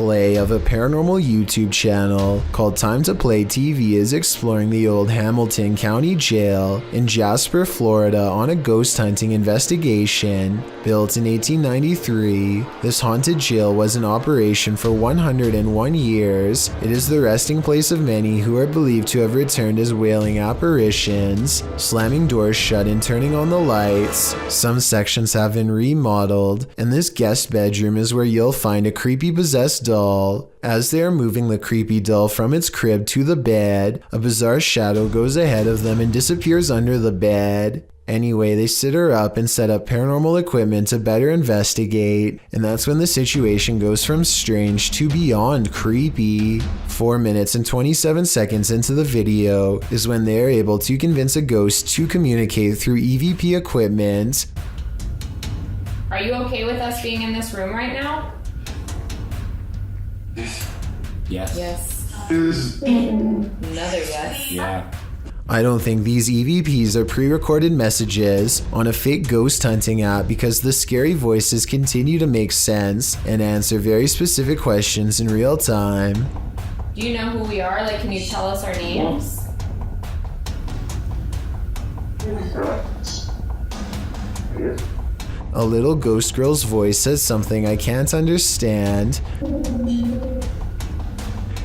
Clay of a paranormal YouTube channel called Time to Play TV is exploring the old Hamilton County Jail in Jasper, Florida on a ghost hunting investigation. Built in 1893, this haunted jail was in operation for 101 years. It is the resting place of many who are believed to have returned as wailing apparitions, slamming doors shut and turning on the lights. Some sections have been remodeled, and this guest bedroom is where you'll find a creepy possessed doll. As they are moving the creepy doll from its crib to the bed, a bizarre shadow goes ahead of them and disappears under the bed. Anyway, they sit her up and set up paranormal equipment to better investigate, and that's when the situation goes from strange to beyond creepy. 4 minutes and 27 seconds into the video is when they are able to convince a ghost to communicate through EVP equipment. Are you okay with us being in this room right now? Yes. Yes. Another yes. Yeah. I don't think these EVPs are pre-recorded messages on a fake ghost hunting app because the scary voices continue to make sense and answer very specific questions in real time. Do you know who we are? Like, can you tell us our names? A little ghost girl's voice says something I can't understand.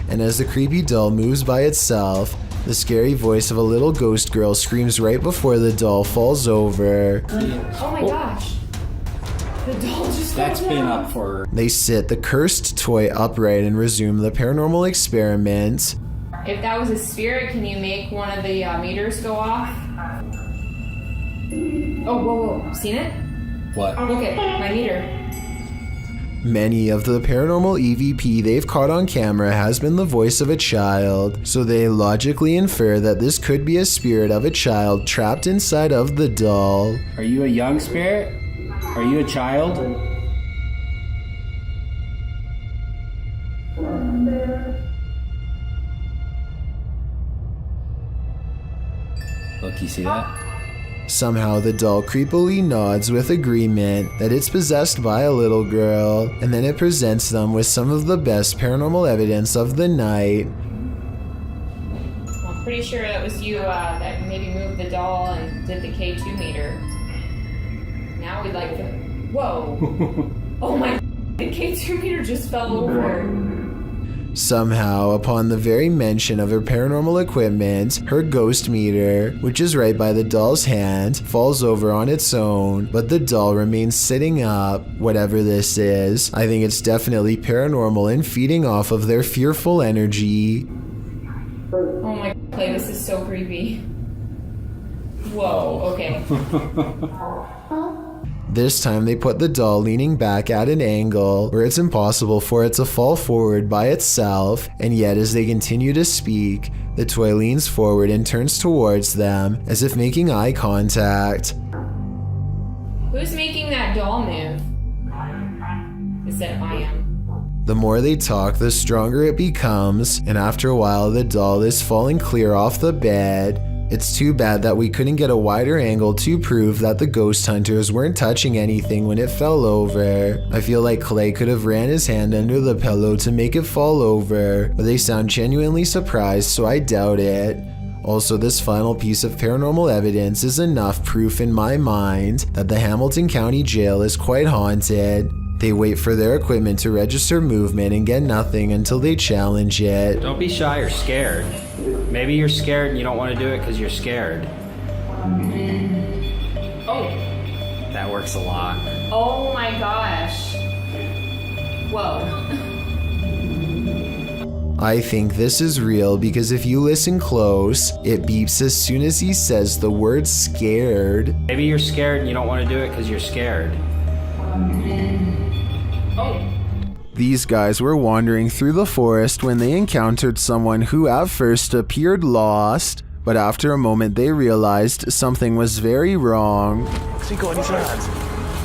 And as the creepy doll moves by itself, the scary voice of a little ghost girl screams right before the doll falls over. Oh my gosh. The doll just That's fell been down. up for... They sit the cursed toy upright and resume the paranormal experiment. If that was a spirit, can you make one of the meters go off? Oh, whoa. Seen it? What? Look at my meter. Many of the paranormal EVP they've caught on camera has been the voice of a child, so they logically infer that this could be a spirit of a child trapped inside of the doll. Are you a young spirit? Are you a child? Look, you see that? Somehow the doll creepily nods with agreement that it's possessed by a little girl, and then it presents them with some of the best paranormal evidence of the night. I'm pretty sure that was you that maybe moved the doll and did the K2 meter. Now we'd like to... Whoa. Oh my... The K2 meter just fell over. Somehow, upon the very mention of her paranormal equipment, her ghost meter, which is right by the doll's hand, falls over on its own, but the doll remains sitting up. Whatever this is, I think it's definitely paranormal and feeding off of their fearful energy. Oh my... Clay, this is so creepy. Whoa, okay. This time they put the doll leaning back at an angle where it's impossible for it to fall forward by itself, and yet as they continue to speak, the toy leans forward and turns towards them as if making eye contact. Who's making that doll move? It said I am. The more they talk, the stronger it becomes, and after a while the doll is falling clear off the bed. It's too bad that we couldn't get a wider angle to prove that the ghost hunters weren't touching anything when it fell over. I feel like Clay could have ran his hand under the pillow to make it fall over, but they sound genuinely surprised, so I doubt it. Also, this final piece of paranormal evidence is enough proof in my mind that the Hamilton County Jail is quite haunted. They wait for their equipment to register movement and get nothing until they challenge it. Don't be shy or scared. Maybe you're scared and you don't want to do it because you're scared. Oh. That works a lot. Oh my gosh. Whoa. I think this is real because if you listen close, it beeps as soon as he says the word scared. Maybe you're scared and you don't want to do it because you're scared. Oh. These guys were wandering through the forest when they encountered someone who at first appeared lost, but after a moment they realized something was very wrong. Has he got in his hands?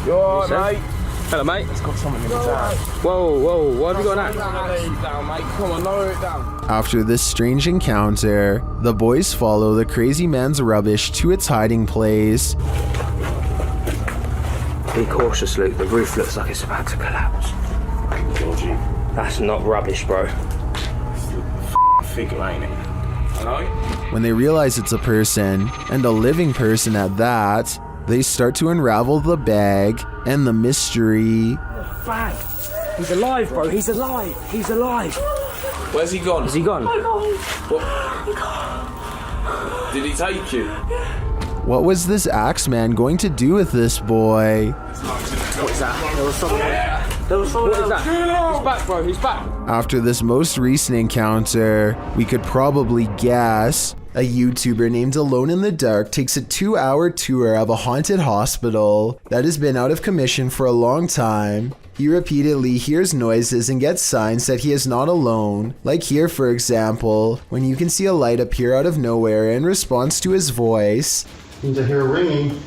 You alright, mate? Hello, mate. He's got something in his hand. Whoa, what have you got now? Down, mate. Come on, lower it down. After this strange encounter, the boys follow the crazy man's rubbish to its hiding place. Be cautious, Luke. The roof looks like it's about to collapse. That's not rubbish, bro. Figure, ain't it? Hello? When they realize it's a person, and a living person at that, they start to unravel the bag and the mystery. Fag! He's alive, bro. He's alive. He's alive. Where's he gone? Is he gone? What? Did he take you? What was this Axeman going to do with this boy? What is that? There was someone. What is that? He's back, bro. He's back. After this most recent encounter, we could probably guess a YouTuber named Alone in the Dark takes a 2-hour tour of a haunted hospital that has been out of commission for a long time. He repeatedly hears noises and gets signs that he is not alone, like here for example, when you can see a light appear out of nowhere in response to his voice. Seems to hear ringing.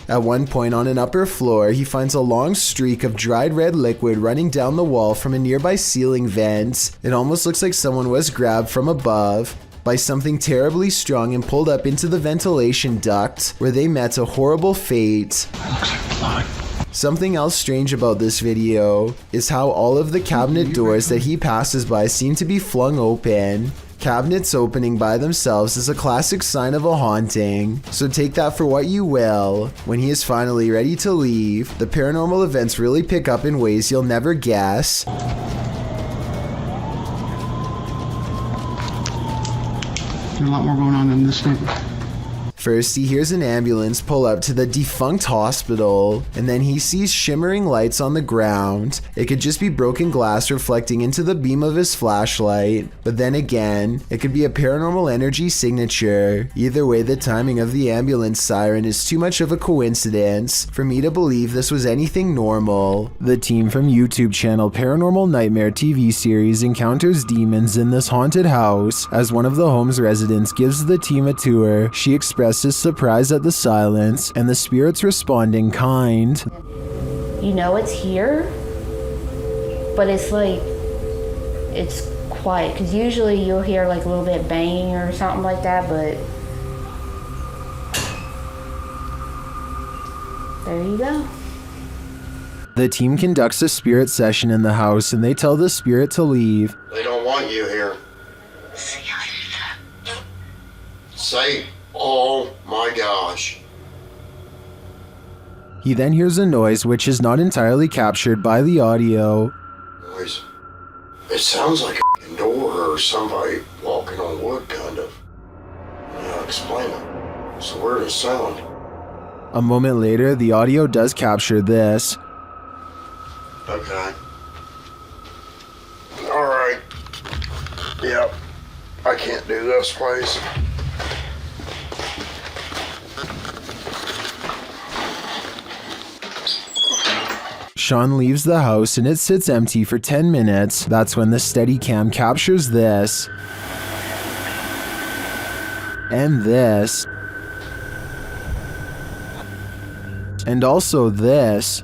At one point on an upper floor, he finds a long streak of dried red liquid running down the wall from a nearby ceiling vent. It almost looks like someone was grabbed from above by something terribly strong and pulled up into the ventilation duct, where they met a horrible fate. Looks like blood. Something else strange about this video is how all of the cabinet doors that he passes by seem to be flung open. Cabinets opening by themselves is a classic sign of a haunting, so take that for what you will. When he is finally ready to leave, the paranormal events really pick up in ways you'll never guess. There's a lot more going on in this thing. First, he hears an ambulance pull up to the defunct hospital, and then he sees shimmering lights on the ground. It could just be broken glass reflecting into the beam of his flashlight, but then again, it could be a paranormal energy signature. Either way, the timing of the ambulance siren is too much of a coincidence for me to believe this was anything normal. The team from YouTube channel Paranormal Nightmare TV series encounters demons in this haunted house. As one of the home's residents gives the team a tour, she expresses surprise at the silence, and the spirits respond in kind. You know it's here, but it's like, it's quiet, because usually you'll hear like a little bit banging or something like that, but there you go. The team conducts a spirit session in the house, and they tell the spirit to leave. They don't want you here. Say, oh my gosh. He then hears a noise which is not entirely captured by the audio. Noise. It sounds like a door or somebody walking on wood, kind of. Yeah, explain it. So where does it sound? A moment later, the audio does capture this. Okay. Alright. Yep. I can't do this, please. Sean leaves the house and it sits empty for 10 minutes. That's when the Steadicam captures this. And this. And also this.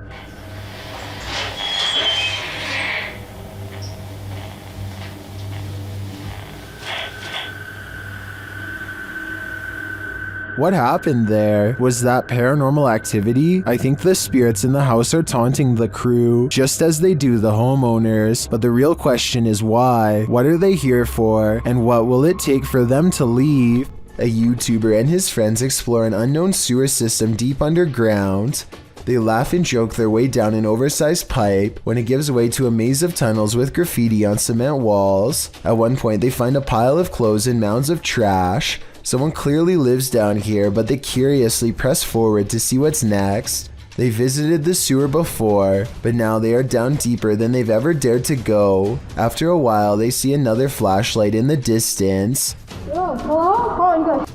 What happened there? Was that paranormal activity? I think the spirits in the house are taunting the crew, just as they do the homeowners. But the real question is why? What are they here for? And what will it take for them to leave? A YouTuber and his friends explore an unknown sewer system deep underground. They laugh and joke their way down an oversized pipe when it gives way to a maze of tunnels with graffiti on cement walls. At one point, they find a pile of clothes and mounds of trash. Someone clearly lives down here, but they curiously press forward to see what's next. They visited the sewer before, but now they are down deeper than they've ever dared to go. After a while, they see another flashlight in the distance. Oh, hello? Oh, you guys.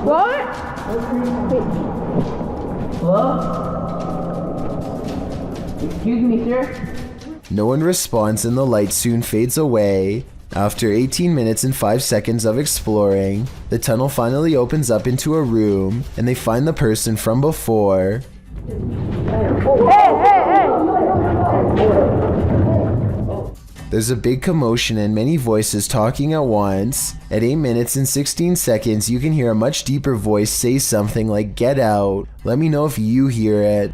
What? Hello? Excuse me, sir? No one responds and the light soon fades away. After 18 minutes and 5 seconds of exploring, the tunnel finally opens up into a room, and they find the person from before. There's a big commotion and many voices talking at once. At 8 minutes and 16 seconds, you can hear a much deeper voice say something like, "Get out." Let me know if you hear it.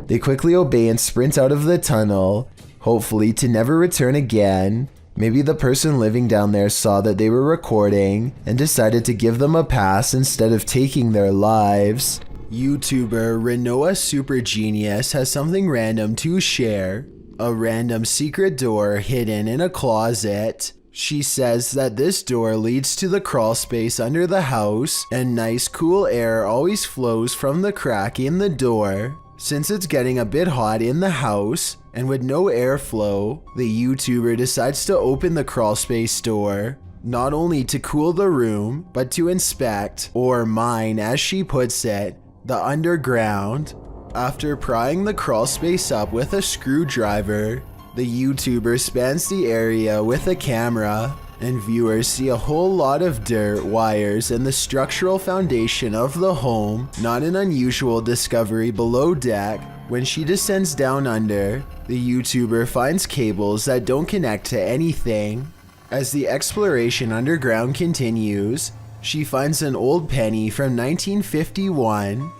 They quickly obey and sprint out of the tunnel, hopefully to never return again. Maybe the person living down there saw that they were recording and decided to give them a pass instead of taking their lives. YouTuber Renoa Super Genius has something random to share. A random secret door hidden in a closet. She says that this door leads to the crawl space under the house, and nice cool air always flows from the crack in the door. Since it's getting a bit hot in the house, and with no airflow, the YouTuber decides to open the crawl space door, not only to cool the room, but to inspect, or mine as she puts it, the underground. After prying the crawl space up with a screwdriver, the YouTuber spans the area with a camera, and viewers see a whole lot of dirt, wires, and the structural foundation of the home. Not an unusual discovery below deck. When she descends down under, the YouTuber finds cables that don't connect to anything. As the exploration underground continues, she finds an old penny from 1951.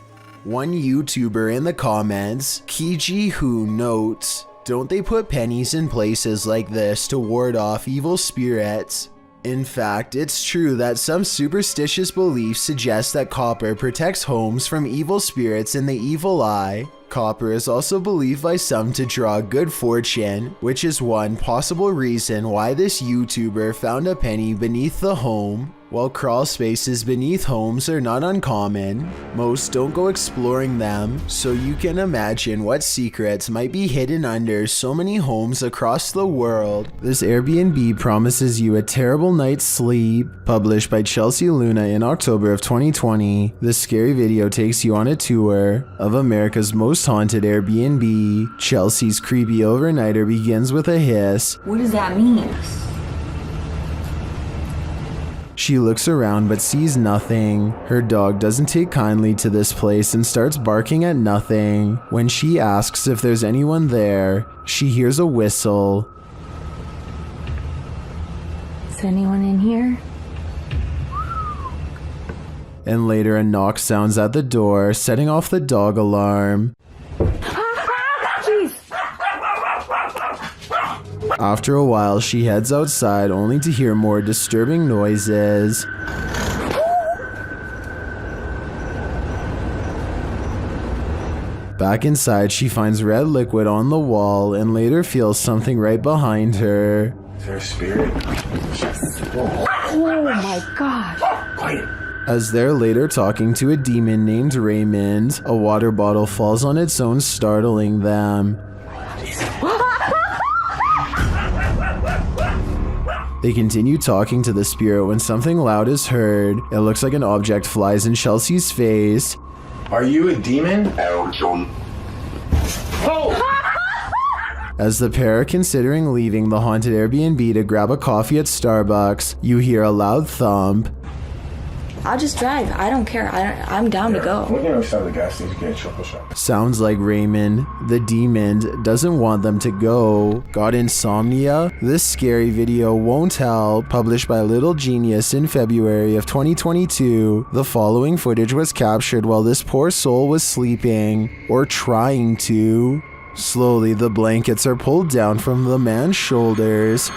One YouTuber in the comments, Kiji Hu, notes, "Don't they put pennies in places like this to ward off evil spirits?" In fact, it's true that some superstitious beliefs suggest that copper protects homes from evil spirits and the evil eye. Copper is also believed by some to draw good fortune, which is one possible reason why this YouTuber found a penny beneath the home. While crawl spaces beneath homes are not uncommon, most don't go exploring them, so you can imagine what secrets might be hidden under so many homes across the world. This Airbnb promises you a terrible night's sleep. Published by Chelsea Luna in October of 2020, this scary video takes you on a tour of America's most haunted Airbnb. Chelsea's creepy overnighter begins with a hiss. What does that mean? She looks around but sees nothing. Her dog doesn't take kindly to this place and starts barking at nothing. When she asks if there's anyone there, she hears a whistle. Is anyone in here? And later a knock sounds at the door, setting off the dog alarm. Jeez. After a while, she heads outside only to hear more disturbing noises. Back inside, she finds red liquid on the wall and later feels something right behind her. Is there a spirit? Oh my gosh. Quiet. As they're later talking to a demon named Raymond, a water bottle falls on its own, startling them. They continue talking to the spirit when something loud is heard. It looks like an object flies in Chelsea's face. Are you a demon? As the pair are considering leaving the haunted Airbnb to grab a coffee at Starbucks, you hear a loud thump. I'll just drive. I don't care. I'm down to go. We're gonna stop at the gas station to get a chocolate shop. Sounds like Raymond, the demon, doesn't want them to go. Got insomnia? This scary video won't help. Published by Little Genius in February of 2022, the following footage was captured while this poor soul was sleeping, or trying to. Slowly, the blankets are pulled down from the man's shoulders.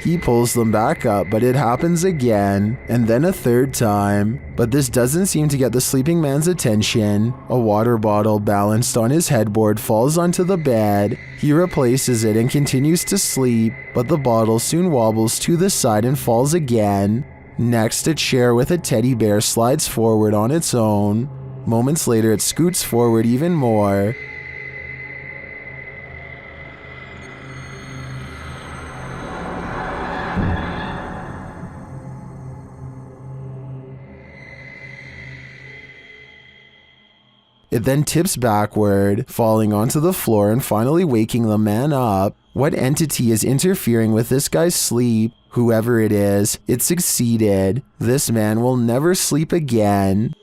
He pulls them back up, but it happens again, and then a third time. But this doesn't seem to get the sleeping man's attention. A water bottle balanced on his headboard falls onto the bed. He replaces it and continues to sleep, but the bottle soon wobbles to the side and falls again. Next, a chair with a teddy bear slides forward on its own. Moments later, it scoots forward even more. It then tips backward, falling onto the floor and finally waking the man up. What entity is interfering with this guy's sleep? Whoever it is, it succeeded. This man will never sleep again.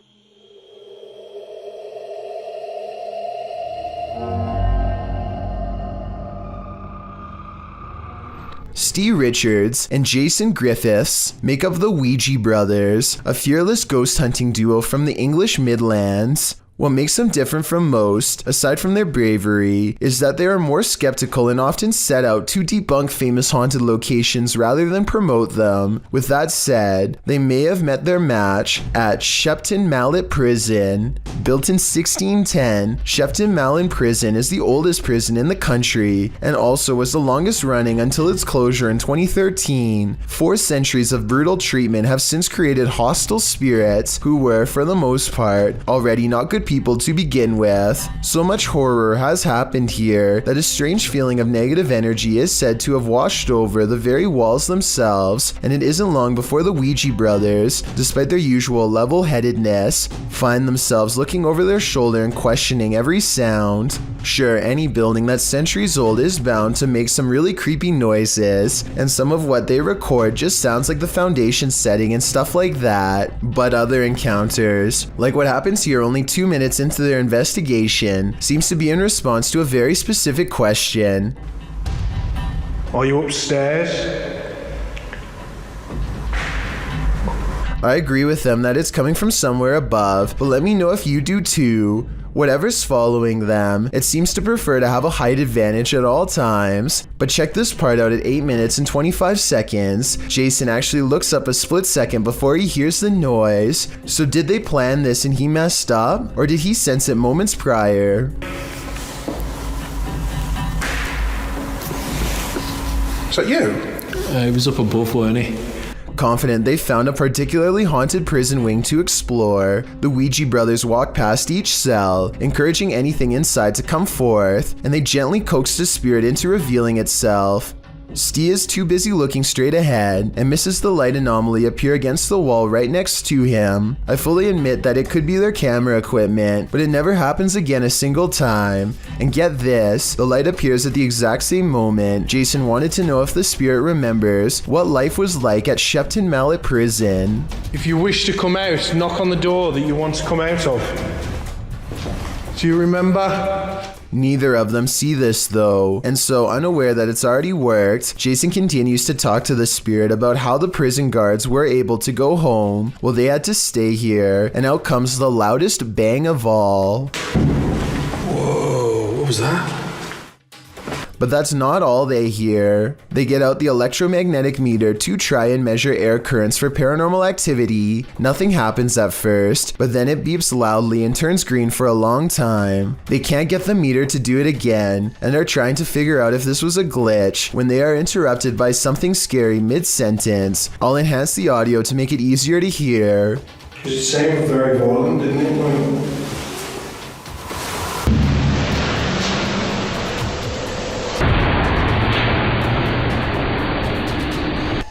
Steve Richards and Jason Griffiths make up the Ouija brothers, a fearless ghost hunting duo from the English Midlands. What makes them different from most, aside from their bravery, is that they are more skeptical and often set out to debunk famous haunted locations rather than promote them. With that said, they may have met their match at Shepton Mallet Prison. Built in 1610, Shepton Mallet Prison is the oldest prison in the country and also was the longest running until its closure in 2013. 4 centuries of brutal treatment have since created hostile spirits who were, for the most part, already not good people to begin with. So much horror has happened here that a strange feeling of negative energy is said to have washed over the very walls themselves, and it isn't long before the Ouija brothers, despite their usual level-headedness, find themselves looking over their shoulder and questioning every sound. Sure, any building that's centuries old is bound to make some really creepy noises, and some of what they record just sounds like the foundation setting and stuff like that. But other encounters, like what happens here only 2 minutes into their investigation, seems to be in response to a very specific question. Are you upstairs? I agree with them that it's coming from somewhere above, but let me know if you do too. Whatever's following them, it seems to prefer to have a height advantage at all times. But check this part out at 8 minutes and 25 seconds. Jason actually looks up a split second before he hears the noise. So did they plan this and he messed up? Or did he sense it moments prior? Is that you? He was up above, weren't he? Confident they found a particularly haunted prison wing to explore, the Ouija brothers walk past each cell, encouraging anything inside to come forth, and they gently coax the spirit into revealing itself. Steve is too busy looking straight ahead and misses the light anomaly appear against the wall right next to him. I fully admit that it could be their camera equipment, but it never happens again a single time. And get this, the light appears at the exact same moment. Jason wanted to know if the spirit remembers what life was like at Shepton Mallet Prison. If you wish to come out, knock on the door that you want to come out of. Do you remember? Neither of them see this though, and so unaware that it's already worked, Jason continues to talk to the spirit about how the prison guards were able to go home while they had to stay here, and out comes the loudest bang of all. Whoa, what was that? But that's not all they hear. They get out the electromagnetic meter to try and measure air currents for paranormal activity. Nothing happens at first, but then it beeps loudly and turns green for a long time. They can't get the meter to do it again, and are trying to figure out if this was a glitch when they are interrupted by something scary mid-sentence. I'll enhance the audio to make it easier to hear. It sounded very violent, didn't it?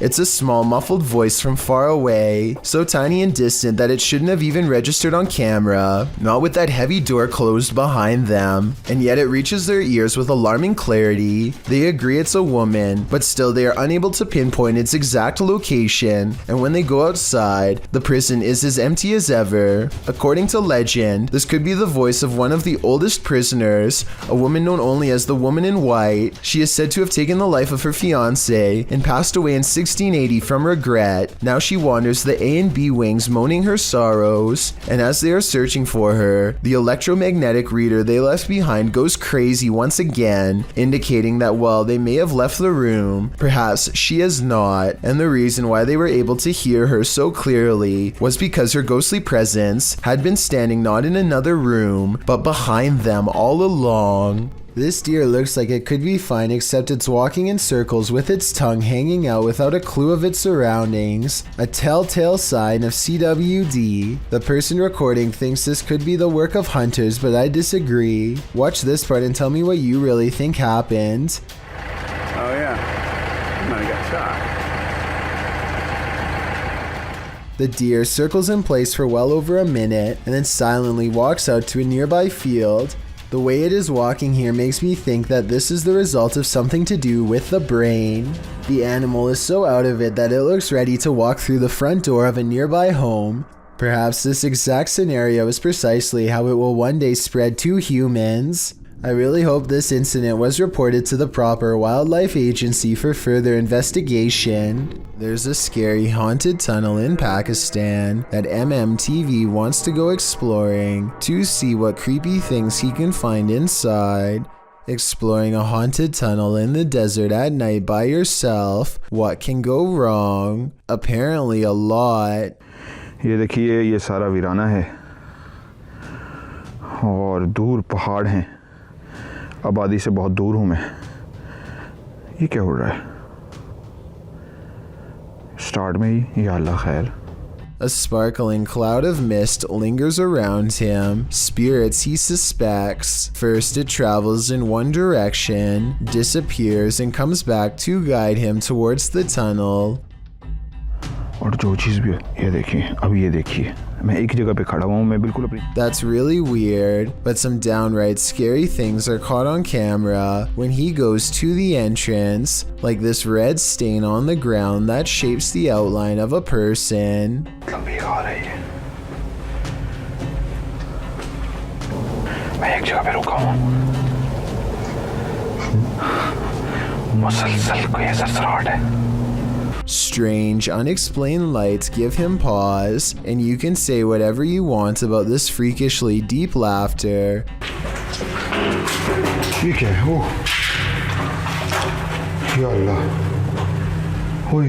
It's a small, muffled voice from far away, so tiny and distant that it shouldn't have even registered on camera, not with that heavy door closed behind them, and yet it reaches their ears with alarming clarity. They agree it's a woman, but still they are unable to pinpoint its exact location, and when they go outside, the prison is as empty as ever. According to legend, this could be the voice of one of the oldest prisoners, a woman known only as the Woman in White. She is said to have taken the life of her fiancé and passed away in 1680 from regret. Now she wanders the A and B wings moaning her sorrows, and as they are searching for her, the electromagnetic reader they left behind goes crazy once again, indicating that while they may have left the room, perhaps she has not, and the reason why they were able to hear her so clearly was because her ghostly presence had been standing not in another room, but behind them all along. This deer looks like it could be fine, except it's walking in circles with its tongue hanging out without a clue of its surroundings. A telltale sign of CWD. The person recording thinks this could be the work of hunters, but I disagree. Watch this part and tell me what you really think happened. Oh yeah, I got shot. The deer circles in place for well over a minute and then silently walks out to a nearby field. The way it is walking here makes me think that this is the result of something to do with the brain. The animal is so out of it that it looks ready to walk through the front door of a nearby home. Perhaps this exact scenario is precisely how it will one day spread to humans. I really hope this incident was reported to the proper wildlife agency for further investigation. There's a scary haunted tunnel in Pakistan that MMTV wants to go exploring to see what creepy things he can find inside. Exploring a haunted tunnel in the desert at night by yourself, what can go wrong? Apparently a lot. ये देखिए ये सारा वीराना है और दूर पहाड़ हैं आबादी से बहुत दूर हूँ मैं ये क्या हो रहा है स्टार्ट में ही या अल्लाह खैर A sparkling cloud of mist lingers around him, spirits he suspects. First it travels in one direction, disappears and comes back to guide him towards the tunnel. और जो चीज़ भी ये देखिए अब ये देखिए मैं एक जगह पे खड़ा हुआ हूँ मैं बिल्कुल अपनी That's really weird, but some downright scary things are caught on camera when he goes to the entrance, like this red stain on the ground that shapes the outline of a person. मैं एक जगह पे रुका हूँ मुसलसल कोई सरसराहट है Strange, unexplained lights give him pause, and you can say whatever you want about this freakishly deep laughter. ठीक है ओ या अल्लाह ओए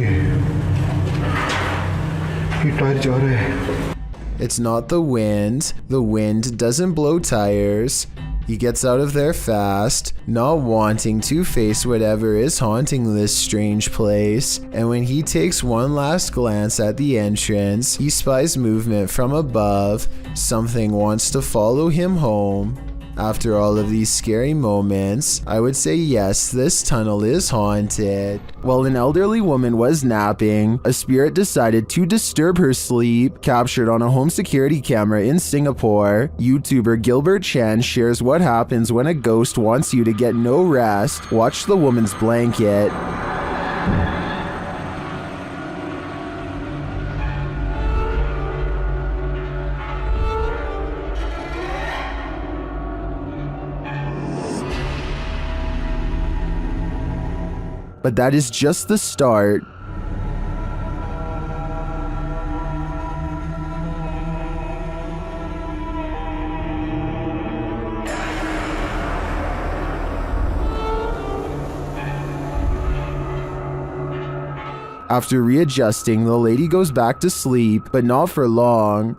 ये टायर जा रहे हैं It's not the wind doesn't blow tires. He gets out of there fast, not wanting to face whatever is haunting this strange place, and when he takes one last glance at the entrance, he spies movement from above. Something wants to follow him home. After all of these scary moments, I would say yes, this tunnel is haunted. While an elderly woman was napping, a spirit decided to disturb her sleep, captured on a home security camera in Singapore. YouTuber Gilbert Chan shares what happens when a ghost wants you to get no rest. Watch the woman's blanket. But that is just the start. After readjusting, the lady goes back to sleep, but not for long.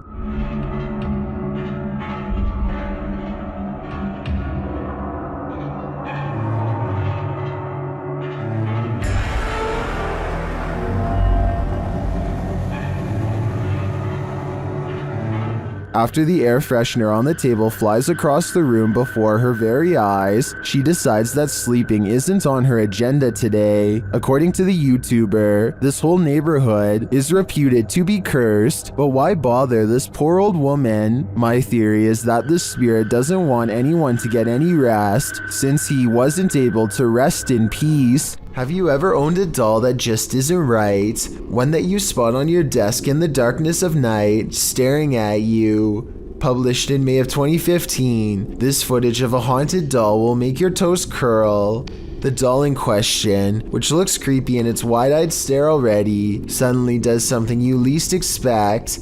After the air freshener on the table flies across the room before her very eyes, she decides that sleeping isn't on her agenda today. According to the YouTuber, this whole neighborhood is reputed to be cursed, but why bother this poor old woman? My theory is that the spirit doesn't want anyone to get any rest, since he wasn't able to rest in peace. Have you ever owned a doll that just isn't right? One that you spot on your desk in the darkness of night, staring at you. Published in May of 2015, this footage of a haunted doll will make your toes curl. The doll in question, which looks creepy in its wide-eyed stare already, suddenly does something you least expect.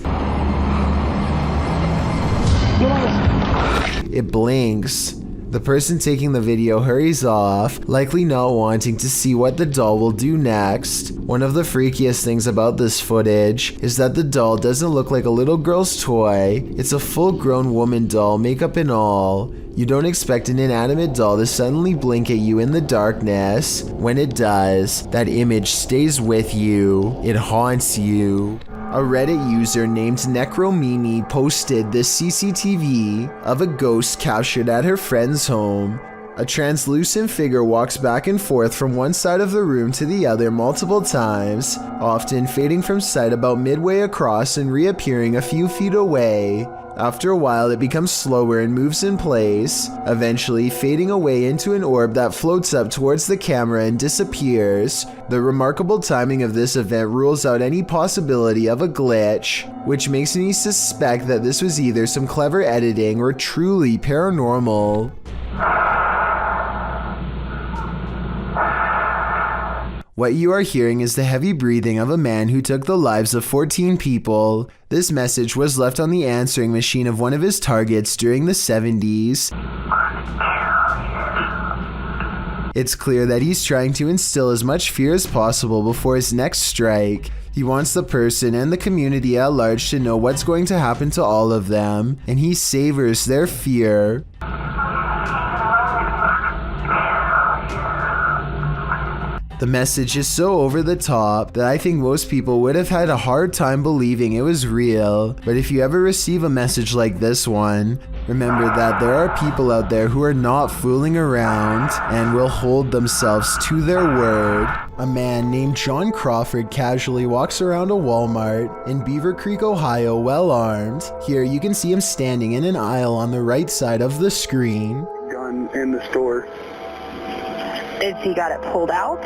It blinks. The person taking the video hurries off, likely not wanting to see what the doll will do next. One of the freakiest things about this footage is that the doll doesn't look like a little girl's toy. It's a full-grown woman doll, makeup and all. You don't expect an inanimate doll to suddenly blink at you in the darkness. When it does, that image stays with you. It haunts you. A Reddit user named Necromimi posted this CCTV of a ghost captured at her friend's home. A translucent figure walks back and forth from one side of the room to the other multiple times, often fading from sight about midway across and reappearing a few feet away. After a while, it becomes slower and moves in place, eventually fading away into an orb that floats up towards the camera and disappears. The remarkable timing of this event rules out any possibility of a glitch, which makes me suspect that this was either some clever editing or truly paranormal. What you are hearing is the heavy breathing of a man who took the lives of 14 people. This message was left on the answering machine of one of his targets during the 70s. It's clear that he's trying to instill as much fear as possible before his next strike. He wants the person and the community at large to know what's going to happen to all of them, and he savors their fear. The message is so over the top that I think most people would have had a hard time believing it was real. But if you ever receive a message like this one, remember that there are people out there who are not fooling around and will hold themselves to their word. A man named John Crawford casually walks around a Walmart in Beaver Creek, Ohio, well armed. Here you can see him standing in an aisle on the right side of the screen. Gun in the store. Is he got it pulled out?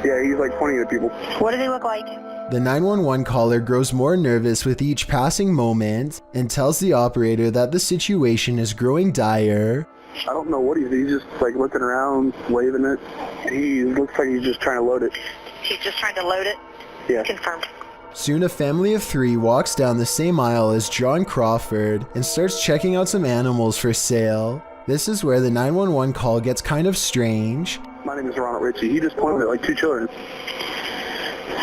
Yeah, he's like pointing at people. What does he look like? The 911 caller grows more nervous with each passing moment and tells the operator that the situation is growing dire. I don't know what he's just like looking around, waving it. He looks like he's just trying to load it. He's just trying to load it? Yeah. Confirmed. Soon a family of 3 walks down the same aisle as John Crawford and starts checking out some animals for sale. This is where the 911 call gets kind of strange. My name is Ronald Ritchie. He just pointed at like 2 children.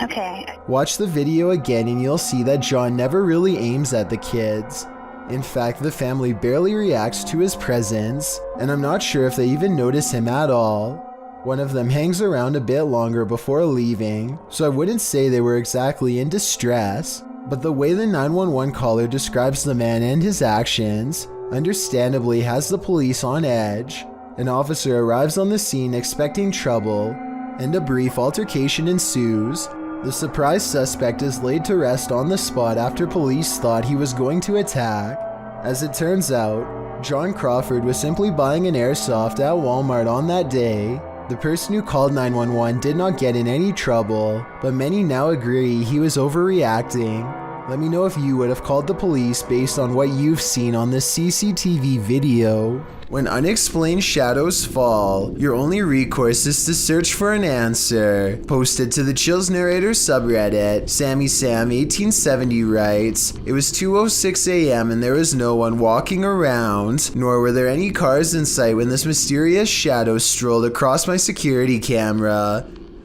Okay. Watch the video again and you'll see that John never really aims at the kids. In fact, the family barely reacts to his presence, and I'm not sure if they even notice him at all. One of them hangs around a bit longer before leaving, so I wouldn't say they were exactly in distress, but the way the 911 caller describes the man and his actions understandably has the police on edge. An officer arrives on the scene expecting trouble, and a brief altercation ensues. The surprised suspect is laid to rest on the spot after police thought he was going to attack. As it turns out, John Crawford was simply buying an airsoft at Walmart on that day. The person who called 911 did not get in any trouble, but many now agree he was overreacting. Let me know if you would have called the police based on what you've seen on this CCTV video. When unexplained shadows fall, your only recourse is to search for an answer. Posted to the Chills Narrator subreddit, Sammy Sam 1870 writes, "It was 2:06 a.m. and there was no one walking around, nor were there any cars in sight when this mysterious shadow strolled across my security camera.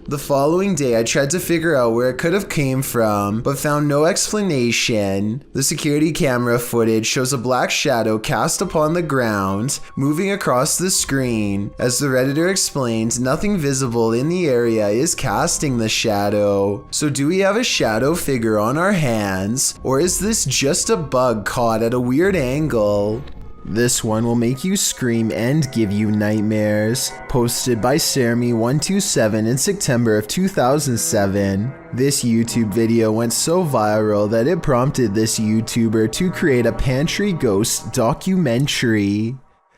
The following day I tried to figure out where it could have came from, but found no explanation. The security camera footage shows a black shadow cast upon the ground, moving across the screen. As the Redditor explained, nothing visible in the area is casting the shadow. So do we have a shadow figure on our hands, or is this just a bug caught at a weird angle?" This one will make you scream and give you nightmares. Posted by Sermi127 in September of 2007. This YouTube video went so viral that it prompted this YouTuber to create a pantry ghost documentary.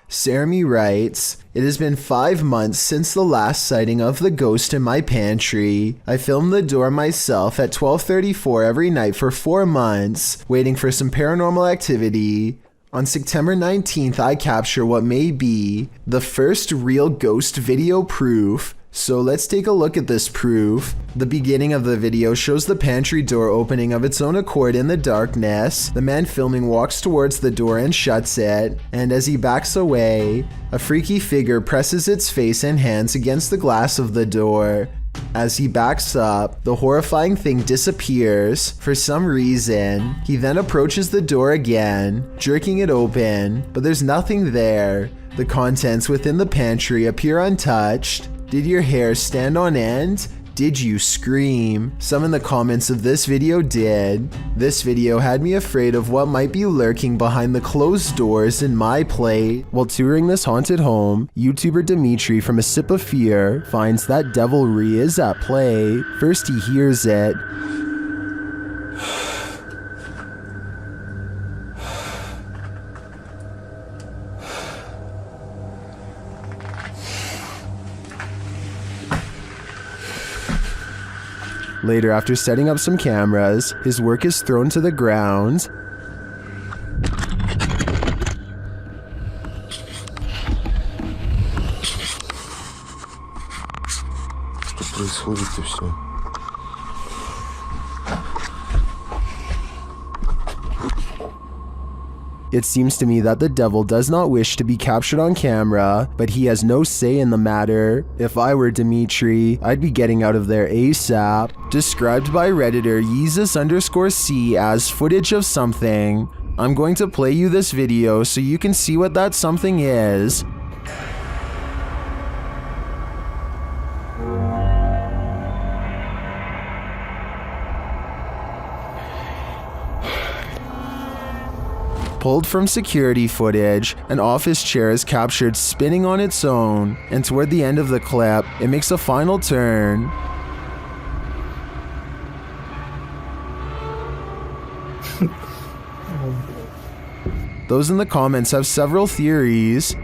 Sermi writes, "It has been 5 months since the last sighting of the ghost in my pantry. I filmed the door myself at 12:34 every night for 4 months, waiting for some paranormal activity. On September 19th, I capture what may be the first real ghost video proof. So let's take a look at this proof. The beginning of the video shows the pantry door opening of its own accord in the darkness. The man filming walks towards the door and shuts it, and as he backs away, a freaky figure presses its face and hands against the glass of the door. As he backs up, the horrifying thing disappears for some reason. He then approaches the door again, jerking it open, but there's nothing there. The contents within the pantry appear untouched. Did your hair stand on end? Did you scream? Some in the comments of this video did. This video had me afraid of what might be lurking behind the closed doors in my plate." While touring this haunted home, YouTuber Dimitri from A Sip of Fear finds that devilry is at play. First he hears it. Later, after setting up some cameras, his work is thrown to the ground. что происходит и все. It seems to me that the devil does not wish to be captured on camera, but he has no say in the matter. If I were Dimitri, I'd be getting out of there ASAP. Described by Redditor Yeezus_C as footage of something. I'm going to play you this video so you can see what that something is. Pulled from security footage, an office chair is captured spinning on its own, and toward the end of the clip, it makes a final turn. Those in the comments have several theories.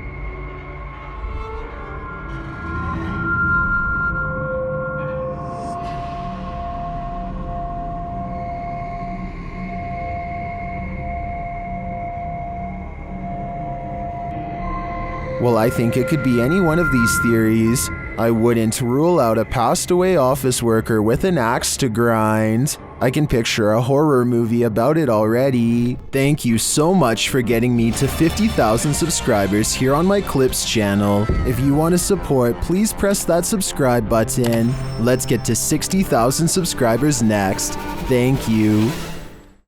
Well, I think it could be any one of these theories. I wouldn't rule out a passed away office worker with an axe to grind. I can picture a horror movie about it already. Thank you so much for getting me to 50,000 subscribers here on my Clips channel. If you want to support, please press that subscribe button. Let's get to 60,000 subscribers next. Thank you.